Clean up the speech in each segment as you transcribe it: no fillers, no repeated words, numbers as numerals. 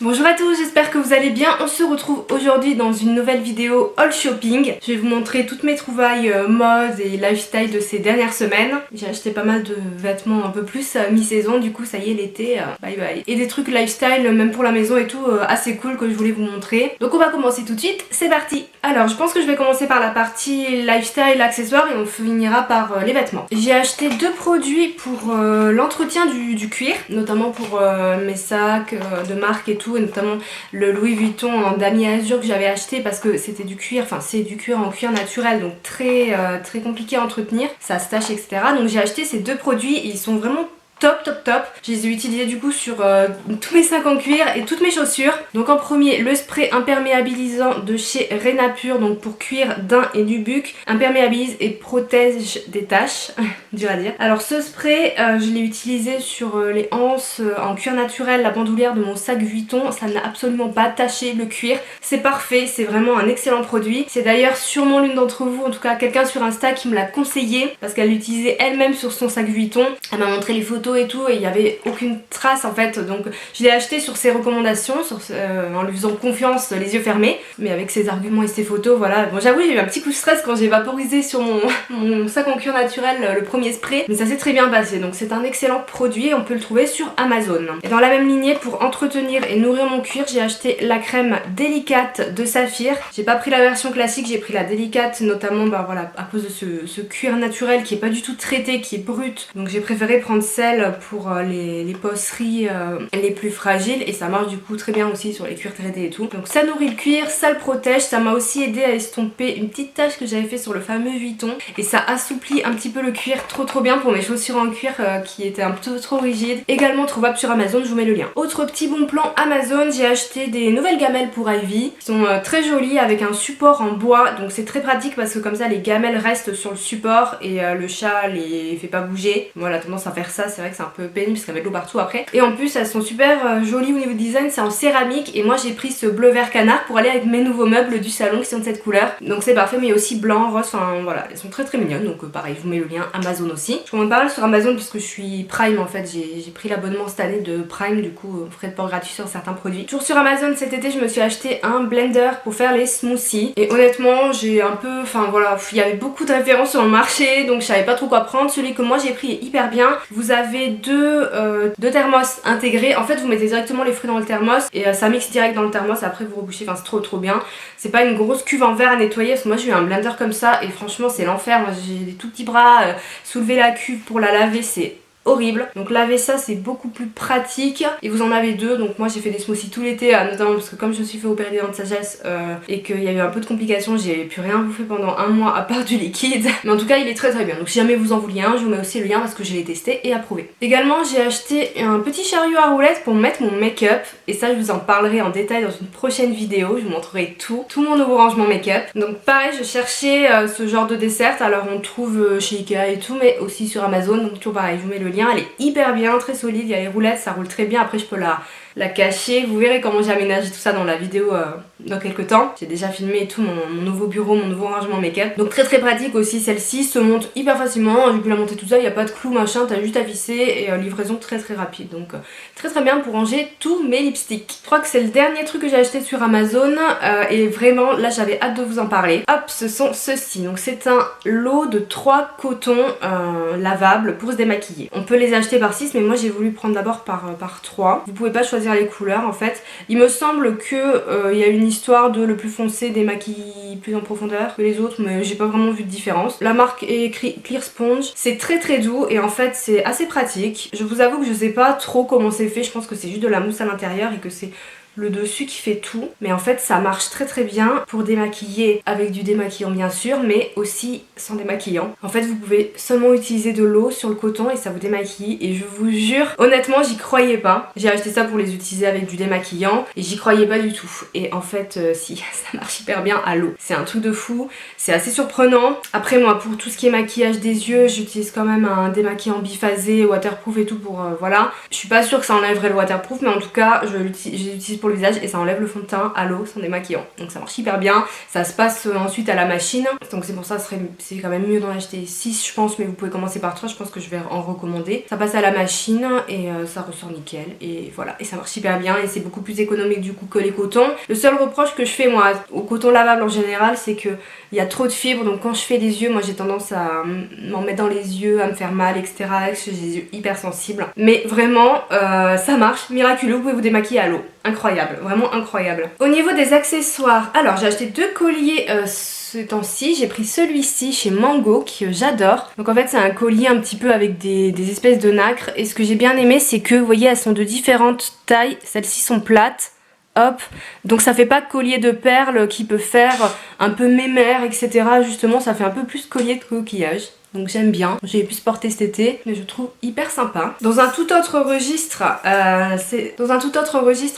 Bonjour à tous, j'espère que vous allez bien. On se retrouve aujourd'hui dans une nouvelle vidéo haul shopping. Je vais vous montrer toutes mes trouvailles mode et lifestyle de ces dernières semaines. J'ai acheté pas mal de vêtements un peu plus mi-saison, du coup ça y est l'été, bye bye. Et des trucs lifestyle même pour la maison et tout assez cool que je voulais vous montrer. Donc on va commencer tout de suite, c'est parti. Alors je pense que je vais commencer par la partie lifestyle accessoires et on finira par les vêtements. J'ai acheté deux produits pour l'entretien du cuir, notamment pour mes sacs de marque et tout, et notamment le Louis Vuitton en damier azur que j'avais acheté parce que c'était du cuir, enfin c'est du cuir en cuir naturel, donc très compliqué à entretenir, ça se tache etc. Donc j'ai acheté ces deux produits et ils sont vraiment top. Je les ai utilisés du coup sur tous mes sacs en cuir et toutes mes chaussures. Donc en premier, le spray imperméabilisant de chez Renapure, donc pour cuir, daim et nubuck, imperméabilise et protège des taches. Dur à dire. Alors ce spray, je l'ai utilisé sur les anses en cuir naturel, la bandoulière de mon sac Vuitton. Ça n'a absolument pas taché le cuir. C'est parfait, c'est vraiment un excellent produit. C'est d'ailleurs sûrement l'une d'entre vous, en tout cas quelqu'un sur Insta qui me l'a conseillé parce qu'elle l'utilisait elle-même sur son sac Vuitton. Elle m'a montré les photos et tout et il n'y avait aucune trace en fait, donc je l'ai acheté sur ses recommandations, en lui faisant confiance les yeux fermés, mais avec ses arguments et ses photos, voilà. Bon, j'avoue j'ai eu un petit coup de stress quand j'ai vaporisé sur mon sac en cuir naturel le premier spray, mais ça s'est très bien passé, donc c'est un excellent produit, on peut le trouver sur Amazon. Et dans la même lignée, pour entretenir et nourrir mon cuir, j'ai acheté la crème délicate de Saphir. J'ai pas pris la version classique, j'ai pris la délicate, notamment bah voilà, à cause de ce cuir naturel qui est pas du tout traité, qui est brut, donc j'ai préféré prendre celle pour les peauceries les plus fragiles, et ça marche du coup très bien aussi sur les cuirs traités et tout. Donc ça nourrit le cuir, ça le protège, ça m'a aussi aidé à estomper une petite tache que j'avais fait sur le fameux Vuitton, et ça assouplit un petit peu le cuir, trop bien pour mes chaussures en cuir qui étaient un peu trop rigides. Également trouvable sur Amazon, je vous mets le lien. Autre petit bon plan Amazon, j'ai acheté des nouvelles gamelles pour Ivy, qui sont très jolies avec un support en bois, donc c'est très pratique parce que comme ça les gamelles restent sur le support et le chat les fait pas bouger. Moi, elle a tendance à faire ça, c'est vrai que c'est un peu pénible parce qu'elle met de l'eau partout après. Et en plus elles sont super jolies au niveau du design, c'est en céramique et moi j'ai pris ce bleu vert canard pour aller avec mes nouveaux meubles du salon qui sont de cette couleur. Donc c'est parfait, mais aussi blanc, rose, enfin voilà, elles sont très mignonnes, donc pareil je vous mets le lien Amazon aussi. Je commande pas mal sur Amazon puisque je suis Prime en fait, j'ai pris l'abonnement cette année de Prime, du coup frais de port gratuit sur certains produits. Toujours sur Amazon cet été je me suis acheté un blender pour faire les smoothies et honnêtement j'ai un peu, enfin voilà, il y avait beaucoup de références sur le marché donc je savais pas trop quoi prendre. Celui que moi j'ai pris est hyper bien. Vous avez deux thermos intégrés, en fait vous mettez directement les fruits dans le thermos et ça mixe direct dans le thermos, après vous rebouchez, enfin c'est trop bien. C'est pas une grosse cuve en verre à nettoyer parce que moi j'ai eu un blender comme ça et franchement c'est l'enfer. Moi j'ai des tout petits bras, soulever la cuve pour la laver c'est horrible, donc laver ça c'est beaucoup plus pratique et vous en avez deux. Donc moi j'ai fait des smoothies tout l'été, notamment parce que comme je me suis fait opérer des dents de sagesse et qu'il y a eu un peu de complications, j'ai pu rien bouffer pendant un mois à part du liquide, mais en tout cas il est très bien. Donc si jamais vous en vouliez un, je vous mets aussi le lien parce que je l'ai testé et approuvé. Également j'ai acheté un petit chariot à roulettes pour mettre mon make-up et ça je vous en parlerai en détail dans une prochaine vidéo, je vous montrerai tout mon nouveau rangement make-up. Donc pareil, je cherchais ce genre de dessert, alors on trouve chez Ikea et tout, mais aussi sur Amazon, donc toujours pareil, je vous mets le lien. Elle est hyper bien, très solide, il y a les roulettes, ça roule très bien. Après je peux la cacher, vous verrez comment j'ai aménagé tout ça dans la vidéo dans quelques temps. J'ai déjà filmé tout mon nouveau bureau, mon nouveau rangement make-up. Donc très pratique aussi, celle-ci se monte hyper facilement, j'ai pu la monter toute seule, il n'y a pas de clou machin, t'as juste à visser et livraison très rapide. Donc très bien pour ranger tous mes lipsticks. Je crois que c'est le dernier truc que j'ai acheté sur Amazon et vraiment là j'avais hâte de vous en parler. Hop, ce sont ceux-ci. Donc c'est un lot de 3 cotons lavables pour se démaquiller. On peut les acheter par 6 mais moi j'ai voulu prendre d'abord par 3. Vous pouvez pas choisir les couleurs en fait. Il me semble que y a une histoire de le plus foncé démaquille plus en profondeur que les autres, mais j'ai pas vraiment vu de différence. La marque est écrit Clear Sponge. C'est très doux et en fait c'est assez pratique. Je vous avoue que je sais pas trop comment c'est fait, je pense que c'est juste de la mousse à l'intérieur et que c'est le dessus qui fait tout, mais en fait ça marche très bien pour démaquiller avec du démaquillant bien sûr, mais aussi sans démaquillant. En fait vous pouvez seulement utiliser de l'eau sur le coton et ça vous démaquille et je vous jure, honnêtement j'y croyais pas. J'ai acheté ça pour les utiliser avec du démaquillant et j'y croyais pas du tout. Et en fait si, ça marche hyper bien à l'eau. C'est un truc de fou, c'est assez surprenant. Après moi pour tout ce qui est maquillage des yeux, j'utilise quand même un démaquillant biphasé, waterproof et tout pour voilà. Je suis pas sûre que ça enlèverait le waterproof, mais en tout cas j'utilise pour le visage et ça enlève le fond de teint à l'eau sans démaquillant. Donc ça marche hyper bien. Ça se passe ensuite à la machine. Donc c'est pour ça c'est quand même mieux d'en acheter 6 je pense, mais vous pouvez commencer par 3, je pense que je vais en recommander. Ça passe à la machine et ça ressort nickel et voilà, et ça marche hyper bien et c'est beaucoup plus économique du coup que les cotons. Le seul reproche que je fais moi au coton lavable en général, c'est que il y a trop de fibres, donc quand je fais les yeux, moi j'ai tendance à m'en mettre dans les yeux, à me faire mal, etc. Parce que j'ai les yeux hyper sensibles. Mais vraiment, ça marche, miraculeux, vous pouvez vous démaquiller à l'eau. Incroyable, vraiment incroyable. Au niveau des accessoires, alors j'ai acheté 2 colliers ce temps-ci. J'ai pris celui-ci chez Mango que j'adore. Donc en fait c'est un collier un petit peu avec des espèces de nacres. Et ce que j'ai bien aimé, c'est que vous voyez, elles sont de différentes tailles. Celles-ci sont plates. Hop, donc ça fait pas collier de perles qui peut faire un peu mémère, etc. Justement, ça fait un peu plus collier de coquillage. Donc j'aime bien, j'ai pu se porter cet été, mais je trouve hyper sympa. Dans un tout autre registre,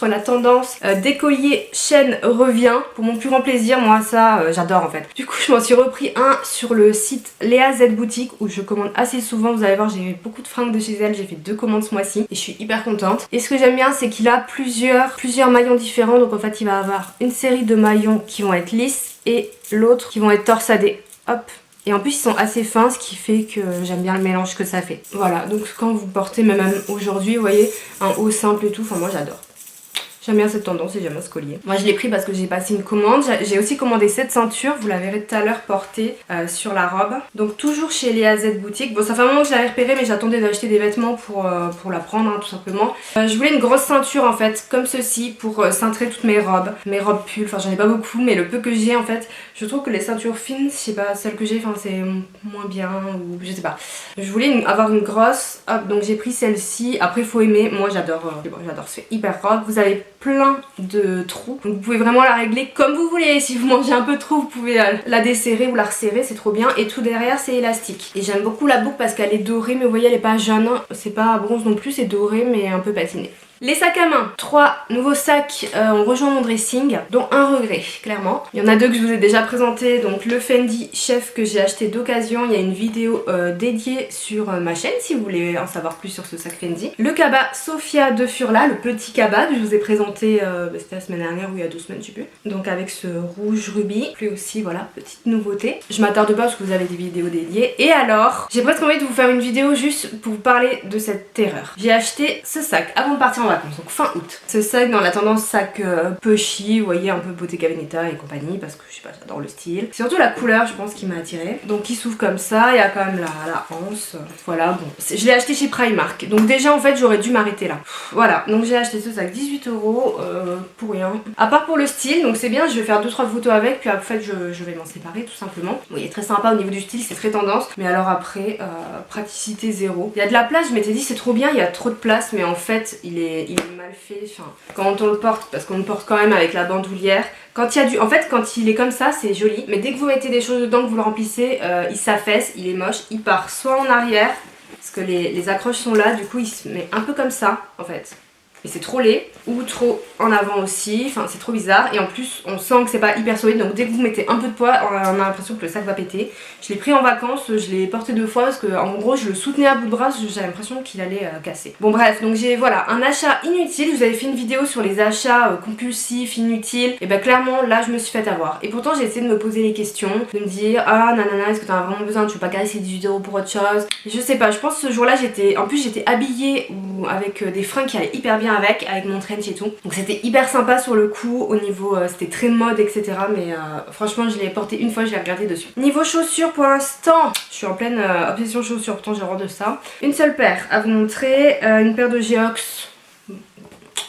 la tendance des colliers chaîne revient pour mon plus grand plaisir. Moi ça, j'adore en fait. Du coup je m'en suis repris un sur le site Léa Z Boutique où je commande assez souvent. Vous allez voir, j'ai beaucoup de fringues de chez elle, j'ai fait 2 commandes ce mois-ci et je suis hyper contente. Et ce que j'aime bien, c'est qu'il a plusieurs maillons différents. Donc en fait il va avoir une série de maillons qui vont être lisses et l'autre qui vont être torsadés. Hop. Et en plus ils sont assez fins, ce qui fait que j'aime bien le mélange que ça fait. Voilà, donc quand vous portez même aujourd'hui, vous voyez, un haut simple et tout, enfin moi j'adore. J'aime bien cette tendance et j'aime bien ce collier. Moi je l'ai pris parce que j'ai passé une commande. J'ai aussi commandé cette ceinture, vous la verrez tout à l'heure portée sur la robe. Donc toujours chez Léa Z Boutique. Bon ça fait un moment que je l'avais repérée mais j'attendais d'acheter des vêtements pour la prendre hein, tout simplement. Je voulais une grosse ceinture en fait, comme ceci, pour cintrer toutes mes robes pulls. Enfin j'en ai pas beaucoup mais le peu que j'ai en fait, je trouve que les ceintures fines, je sais pas, celles que j'ai, enfin c'est moins bien ou je sais pas. Je voulais avoir une grosse, hop, donc j'ai pris celle-ci. Après il faut aimer, moi j'adore, j'adore, c'est hyper robe. Vous avez plein de trous, donc vous pouvez vraiment la régler comme vous voulez. Si vous mangez un peu trop, vous pouvez la desserrer ou la resserrer, c'est trop bien. Et tout derrière c'est élastique. Et j'aime beaucoup la boucle parce qu'elle est dorée, mais vous voyez elle est pas jaune, c'est pas bronze non plus, c'est doré mais un peu patiné. Les sacs à main, 3 nouveaux sacs ont rejoint mon dressing, dont un regret, clairement. Il y en a 2 que je vous ai déjà présentés, donc le Fendi Chef que j'ai acheté d'occasion. Il y a une vidéo dédiée sur ma chaîne si vous voulez en savoir plus sur ce sac Fendi. Le cabas Sophia de Furla, le petit cabas que je vous ai présenté, c'était la semaine dernière ou il y a 2 semaines, je sais plus. Donc avec ce rouge rubis, puis aussi voilà, petite nouveauté. Je m'attarde pas parce que vous avez des vidéos dédiées. Et alors, j'ai presque envie de vous faire une vidéo juste pour vous parler de cette terreur. J'ai acheté ce sac avant de partir en vacances, donc fin août. Ce sac dans la tendance sac pushy, vous voyez, un peu Bottega Veneta et compagnie, parce que je sais pas, j'adore le style. C'est surtout la couleur, je pense, qui m'a attirée. Donc il s'ouvre comme ça, il y a quand même la anse. Voilà, bon. Je l'ai acheté chez Primark, donc déjà en fait j'aurais dû m'arrêter là. Voilà, donc j'ai acheté ce sac 18 € pour rien. À part pour le style, donc c'est bien, je vais faire 2-3 photos avec, puis en fait je vais m'en séparer tout simplement. Bon, il est très sympa au niveau du style, c'est très tendance, mais alors après, praticité zéro. Il y a de la place, je m'étais dit c'est trop bien, il y a trop de place, mais en fait il est mal fait. Enfin, quand on le porte, parce qu'on le porte quand même avec la bandoulière, quand il y a en fait quand il est comme ça c'est joli, mais dès que vous mettez des choses dedans, que vous le remplissez, il s'affaisse, il est moche, il part soit en arrière, parce que les accroches sont là, du coup il se met un peu comme ça en fait. Et c'est trop laid, ou trop en avant aussi, enfin c'est trop bizarre. Et en plus on sent que c'est pas hyper solide, donc dès que vous mettez un peu de poids, on a l'impression que le sac va péter. Je l'ai pris en vacances, je l'ai porté 2 fois parce que en gros je le soutenais à bout de bras, j'avais l'impression qu'il allait casser. Bon bref, donc j'ai voilà un achat inutile. Vous avez fait une vidéo sur les achats compulsifs, inutiles, et ben clairement là je me suis fait avoir. Et pourtant j'ai essayé de me poser les questions, de me dire ah nanana, est-ce que t'en as vraiment besoin, tu veux pas garder ces 18 € pour autre chose. Et je sais pas, je pense que ce jour là en plus j'étais habillée ou avec des fringues qui allaient hyper bien avec mon trench et tout, donc c'était hyper sympa sur le coup. Au niveau c'était très mode etc, mais franchement je l'ai porté une fois, je l'ai regardé dessus. Niveau chaussures, pour l'instant je suis en pleine obsession chaussures, pourtant j'ai horreur de ça. Une seule paire à vous montrer, une paire de Geox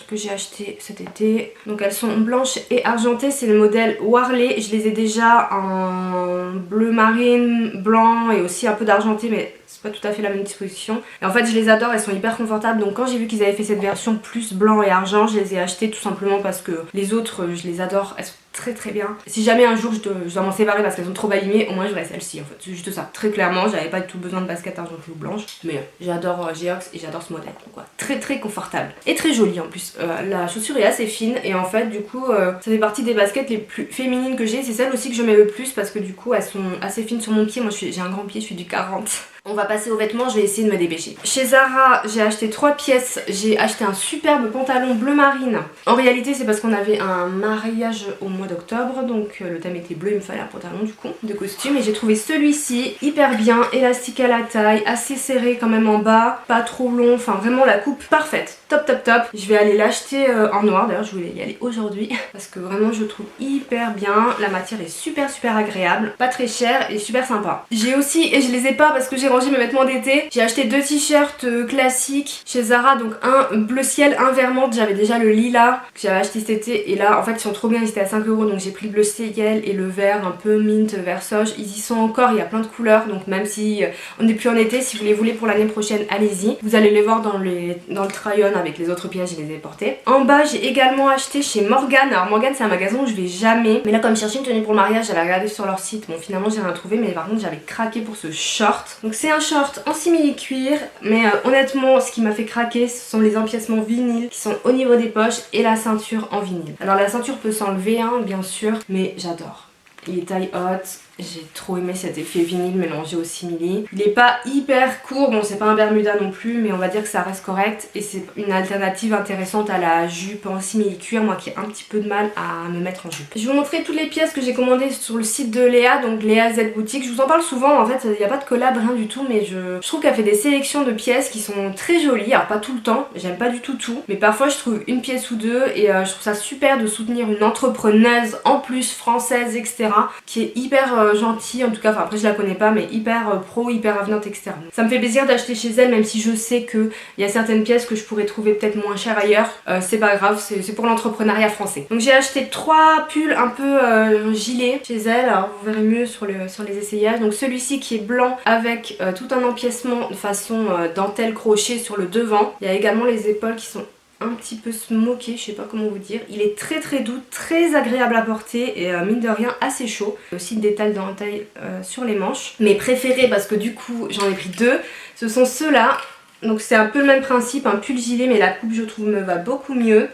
que j'ai acheté cet été. Donc elles sont blanches et argentées, c'est le modèle Warley. Je les ai déjà en bleu marine, blanc et aussi un peu d'argenté, mais c'est pas tout à fait la même disposition. Et en fait je les adore, elles sont hyper confortables. Donc quand j'ai vu qu'ils avaient fait cette version plus blanc et argent, je les ai achetées tout simplement parce que les autres je les adore, elles sont très bien. Si jamais un jour je dois m'en séparer parce qu'elles sont trop abîmées, au moins j'aurai celle-ci en fait. C'est juste ça, très clairement. J'avais pas du tout besoin de baskets argentées ou blanches, mais j'adore Geox et j'adore ce modèle. Donc, quoi. Très confortable et très jolie en plus. La chaussure est assez fine et en fait du coup ça fait partie des baskets les plus féminines que j'ai. C'est celle aussi que je mets le plus parce que du coup elles sont assez fines sur mon pied. Moi j'ai un grand pied, je suis du 40. On va passer aux vêtements, je vais essayer de me dépêcher. Chez Zara, j'ai acheté 3 pièces. J'ai acheté un superbe pantalon bleu marine. En réalité, c'est parce qu'on avait un mariage au mois d'octobre, donc le thème était bleu, il me fallait un pantalon du coup, de costume. Et j'ai trouvé celui-ci hyper bien, élastique à la taille, assez serré quand même en bas, pas trop long, enfin vraiment la coupe parfaite. Top top top. Je vais aller l'acheter en noir, d'ailleurs je voulais y aller aujourd'hui, parce que vraiment je le trouve hyper bien. La matière est super agréable, pas très cher et super sympa. J'ai aussi, et je les ai pas parce que j'ai rangé mes vêtements d'été, j'ai acheté 2 t-shirts classiques chez Zara, donc un bleu ciel, un vert menthe. J'avais déjà le lilas que j'avais acheté cet été et là en fait ils sont trop bien, ils étaient à 5 €, donc j'ai pris le bleu ciel et le vert un peu mint vert soja. Ils y sont encore, il y a plein de couleurs, donc même si on n'est plus en été, si vous les voulez pour l'année prochaine, allez-y. Vous allez les voir dans le try-on avec les autres pièces, je les ai portées. En bas j'ai également acheté chez Morgan. Alors Morgan c'est un magasin où je vais jamais, mais là comme je cherchais une tenue pour le mariage, j'avais regardé sur leur site, bon finalement j'ai rien trouvé, mais par contre j'avais craqué pour ce short. Donc c'est un short en simili cuir, mais honnêtement ce qui m'a fait craquer ce sont les empiècements vinyles qui sont au niveau des poches et la ceinture en vinyle. Alors la ceinture peut s'enlever hein, bien sûr, mais j'adore. Il est taille haute, j'ai trop aimé cet effet vinyle mélangé au simili. Il est pas hyper court, bon c'est pas un Bermuda non plus, mais on va dire que ça reste correct et c'est une alternative intéressante à la jupe en simili cuir, moi qui ai un petit peu de mal à me mettre en jupe. Je vais vous montrer toutes les pièces que j'ai commandées sur le site de Léa, donc Léa Z Boutique. Je vous en parle souvent, en fait il n'y a pas de collab, rien du tout, mais je trouve qu'elle fait des sélections de pièces qui sont très jolies. Alors pas tout le temps, j'aime pas du tout, mais parfois je trouve une pièce ou deux et je trouve ça super de soutenir une entrepreneuse en plus française, etc. qui est hyper gentille, en tout cas, enfin après je la connais pas, mais hyper pro, hyper avenante, etc. Ça me fait plaisir d'acheter chez elle, même si je sais qu'il y a certaines pièces que je pourrais trouver peut-être moins chères ailleurs. C'est pas grave, c'est pour l'entrepreneuriat français. Donc j'ai acheté 3 pulls un peu gilet chez elle, alors vous verrez mieux sur les essayages. Donc celui-ci qui est blanc avec tout un empiècement de façon dentelle crochet sur le devant. Il y a également les épaules qui sont un petit peu smoké, je sais pas comment vous dire. Il est très doux, très agréable à porter et mine de rien assez chaud. Aussi des détails dentelle sur les manches. Mes préférés, parce que du coup j'en ai pris 2, ce sont ceux-là. Donc c'est un peu le même principe, un pull gilet, mais la coupe je trouve me va beaucoup mieux.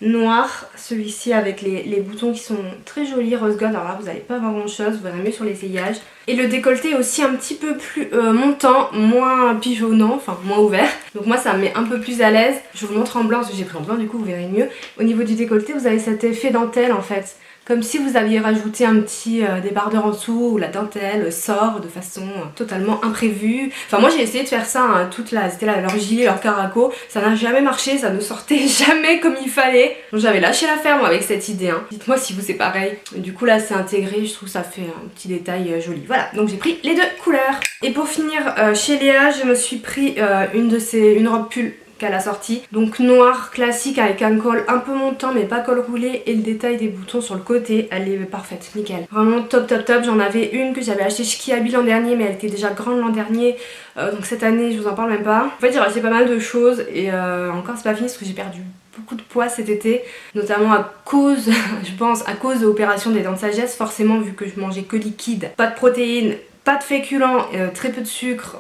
Noir, celui-ci avec les boutons qui sont très jolis, rose gold. Alors là vous n'allez pas voir grand chose, vous verrez mieux sur l'essayage. Et le décolleté est aussi un petit peu plus montant, moins pigeonnant, enfin moins ouvert. Donc moi ça me met un peu plus à l'aise. Je vous montre en blanc, parce que j'ai pris en blanc du coup vous verrez mieux. Au niveau du décolleté vous avez cet effet dentelle en fait. Comme si vous aviez rajouté un petit débardeur en dessous où la dentelle sort de façon totalement imprévue. Enfin moi j'ai essayé de faire ça, hein, c'était là leur gilet, leur caraco, ça n'a jamais marché, ça ne sortait jamais comme il fallait. Donc j'avais lâché l'affaire moi avec cette idée, hein. Dites-moi si vous c'est pareil. Du coup là c'est intégré, je trouve ça fait un petit détail joli. Voilà, donc j'ai pris les 2 couleurs. Et pour finir chez Léa, je me suis pris une robe pull qu'elle a sorti, donc noir classique avec un col un peu montant mais pas col roulé et le détail des boutons sur le côté. Elle est parfaite, nickel, vraiment top. J'en avais une que j'avais acheté chez Kiabi l'an dernier, mais elle était déjà grande l'an dernier, donc cette année je vous en parle même pas. En fait j'ai racheté pas mal de choses et encore c'est pas fini parce que j'ai perdu beaucoup de poids cet été, notamment à cause, je pense, à cause de l'opération des dents de sagesse, forcément vu que je mangeais que liquide, pas de protéines, pas de féculents, très peu de sucre,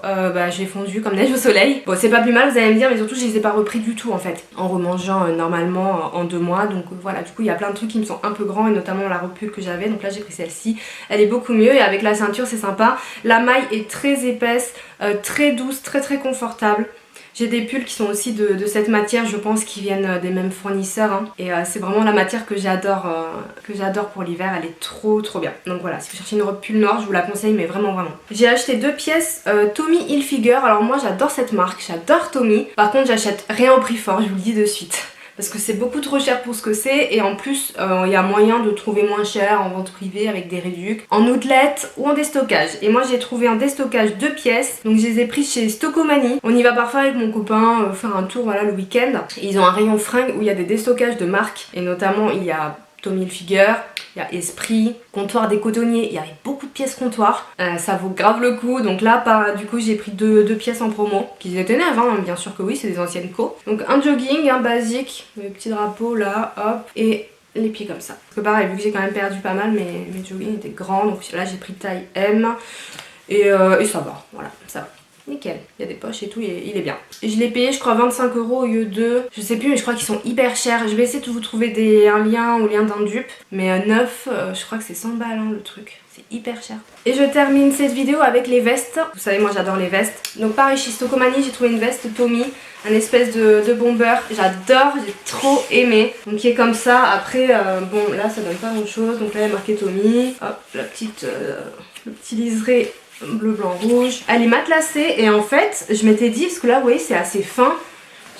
j'ai fondu comme neige au soleil. Bon c'est pas plus mal vous allez me dire, mais surtout je les ai pas repris du tout en fait, en remangeant normalement en 2 mois. Donc voilà, du coup il y a plein de trucs qui me sont un peu grands et notamment la robe pull que j'avais. Donc là j'ai pris celle-ci, elle est beaucoup mieux et avec la ceinture c'est sympa. La maille est très épaisse, très douce, très confortable. J'ai des pulls qui sont aussi de cette matière, je pense, qui viennent des mêmes fournisseurs, hein. Et c'est vraiment la matière que j'adore pour l'hiver, elle est trop bien. Donc voilà, si vous cherchez une robe pull noire, je vous la conseille, mais vraiment. J'ai acheté 2 pièces Tommy Hilfiger. Alors moi j'adore cette marque, j'adore Tommy. Par contre j'achète rien au prix fort, je vous le dis de suite. Parce que c'est beaucoup trop cher pour ce que c'est et en plus il y a moyen de trouver moins cher en vente privée avec des réducs, en outlet ou en déstockage. Et moi j'ai trouvé en déstockage 2 pièces, donc je les ai prises chez Stockomanie. On y va parfois avec mon copain faire un tour voilà, le week-end. Ils ont un rayon fringues où il y a des déstockages de marques et notamment il y a Tommy Hilfiger, il y a Esprit, Comptoir des Cotonniers, il y avait beaucoup de pièces comptoir, ça vaut grave le coup. Donc là du coup j'ai pris deux pièces en promo, qui étaient neuves hein, bien sûr que oui, c'est des anciennes co. Donc un jogging, un basique, le petit drapeau là, hop, et les pieds comme ça. Parce que pareil, vu que j'ai quand même perdu pas mal, mes joggings étaient grands, donc là j'ai pris taille M, et ça va, voilà, ça va. Nickel, il y a des poches et tout, il est bien. Je l'ai payé je crois 25 € au lieu de... Je sais plus mais je crois qu'ils sont hyper chers. Je vais essayer de vous trouver un lien ou lien d'un dupe. Mais neuf, je crois que c'est 100 balles hein, le truc. c'est hyper cher. Et je termine cette vidéo avec les vestes. Vous savez, moi j'adore les vestes. Donc pareil, chez Stocomanie, j'ai trouvé une veste Tommy, un espèce de bomber. J'adore, j'ai trop aimé. Donc qui est comme ça. Après, bon là ça donne pas grand chose. Donc là il y a marqué Tommy. Hop, la petite, le petit liseré bleu, blanc, rouge. Elle est matelassée et en fait, je m'étais dit, parce que là vous voyez c'est assez fin.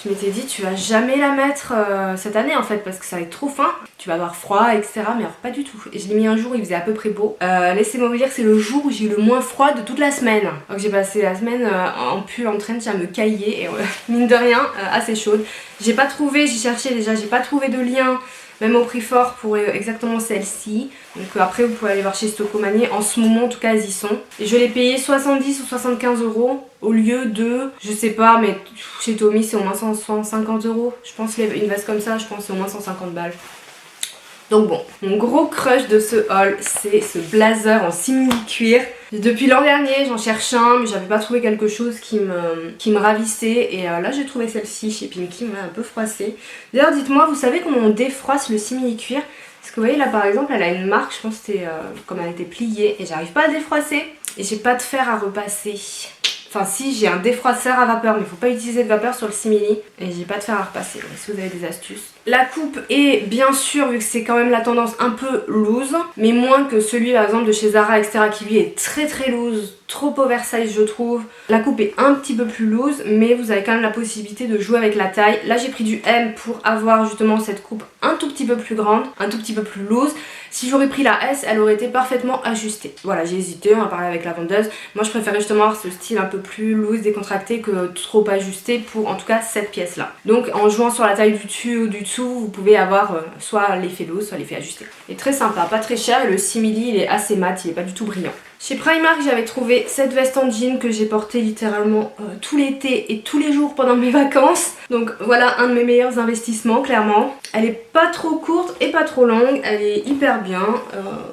Je m'étais dit tu vas jamais la mettre cette année en fait parce que ça va être trop fin. Tu vas avoir froid etc, mais alors pas du tout. Et je l'ai mis un jour, il faisait à peu près beau. Laissez-moi vous dire que c'est le jour où j'ai eu le moins froid de toute la semaine. Donc j'ai passé la semaine en pull, en trench à me cailler et mine de rien assez chaude. J'ai pas trouvé, j'ai cherché déjà, j'ai pas trouvé de lien. Même au prix fort pour exactement celle-ci. Donc après vous pouvez aller voir chez Stocomanie. En ce moment en tout cas elles y sont. Et je l'ai payé 70 ou 75 euros au lieu de, je sais pas, mais chez Tommy c'est au moins 150 euros. Je pense une veste comme ça, je pense c'est au moins 150 balles. Donc bon, mon gros crush de ce haul, c'est ce blazer en simili-cuir. Depuis l'an dernier, j'en cherche un, mais j'avais pas trouvé quelque chose qui me ravissait. Et là, j'ai trouvé celle-ci chez Pinky, mais un peu froissée. D'ailleurs, dites-moi, vous savez comment on défroisse le simili-cuir? Parce que vous voyez, là par exemple, elle a une marque, je pense que c'était comme elle était pliée. Et j'arrive pas à défroisser. Et j'ai pas de fer à repasser. Enfin si, j'ai un défroisseur à vapeur, mais il faut pas utiliser de vapeur sur le simili. Et j'ai pas de fer à repasser, donc si vous avez des astuces. La coupe est bien sûr, vu que c'est quand même la tendance, un peu loose, mais moins que celui par exemple de chez Zara etc qui lui est très loose, trop oversize je trouve. La coupe est un petit peu plus loose, mais vous avez quand même la possibilité de jouer avec la taille. Là j'ai pris du M pour avoir justement cette coupe un tout petit peu plus grande, un tout petit peu plus loose. Si j'aurais pris la S, elle aurait été parfaitement ajustée. Voilà, j'ai hésité, on a parlé avec la vendeuse. Moi je préférais justement avoir ce style un peu plus loose, décontracté que trop ajusté pour en tout cas cette pièce là. Donc en jouant sur la taille du dessus ou du dessous, vous pouvez avoir soit l'effet loose, soit l'effet ajusté. Et très sympa, pas très cher, et le simili il est assez mat, il est pas du tout brillant. Chez Primark j'avais trouvé cette veste en jean que j'ai portée littéralement tout l'été et tous les jours pendant mes vacances. Donc voilà un de mes meilleurs investissements clairement. Elle est pas trop courte et pas trop longue, elle est hyper bien,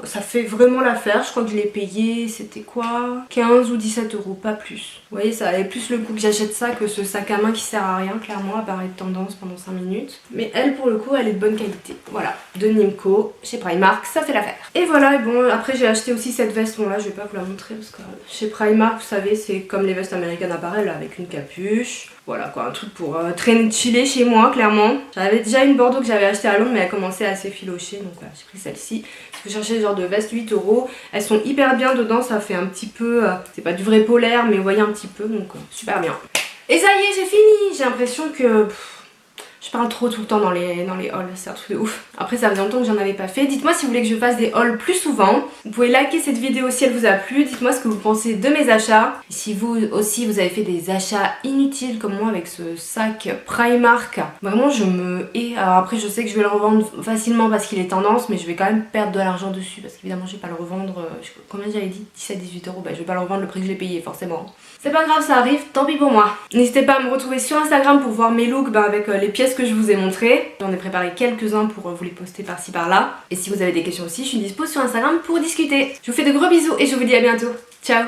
ça fait vraiment l'affaire. Je crois que je l'ai payé, c'était quoi, 15 ou 17 euros, pas plus. Vous voyez, ça avait plus le coup que j'achète ça que ce sac à main qui sert à rien clairement, à part être tendance pendant 5 minutes. Mais elle pour le coup elle est de bonne qualité. Voilà, de Nimco chez Primark, ça fait l'affaire. Et voilà, et bon après j'ai acheté aussi cette veste, bon là je vais pas vous la montrer parce que chez Primark vous savez c'est comme les vestes américaines appareil là, avec une capuche. Voilà quoi, un truc pour traîner chiller chez moi clairement. J'avais déjà une Bordeaux que j'avais achetée à Londres mais elle commençait à s'effilocher, donc voilà, j'ai pris celle-ci. Si vous cherchez ce genre de veste, 8 euros. Elles sont hyper bien dedans, ça fait un petit peu, c'est pas du vrai polaire mais vous voyez un petit peu, donc super bien. Et ça y est, j'ai fini. J'ai l'impression que je parle trop tout le temps dans les hauls, c'est un truc de ouf. Après ça faisait longtemps que j'en avais pas fait. Dites-moi si vous voulez que je fasse des hauls plus souvent. Vous pouvez liker cette vidéo si elle vous a plu. Dites-moi ce que vous pensez de mes achats. Et si vous aussi vous avez fait des achats inutiles comme moi avec ce sac Primark. Vraiment je me hais. Alors après je sais que je vais le revendre facilement parce qu'il est tendance, mais je vais quand même perdre de l'argent dessus parce qu'évidemment je vais pas le revendre, combien j'avais dit, 17-18 euros. Bah je vais pas le revendre le prix que je l'ai payé forcément. C'est pas grave, ça arrive, tant pis pour moi. N'hésitez pas à me retrouver sur Instagram pour voir mes looks avec les pièces que je vous ai montrées. J'en ai préparé quelques-uns pour vous les poster par-ci par-là. Et si vous avez des questions aussi, je suis dispo sur Instagram pour discuter. Je vous fais de gros bisous et je vous dis à bientôt. Ciao.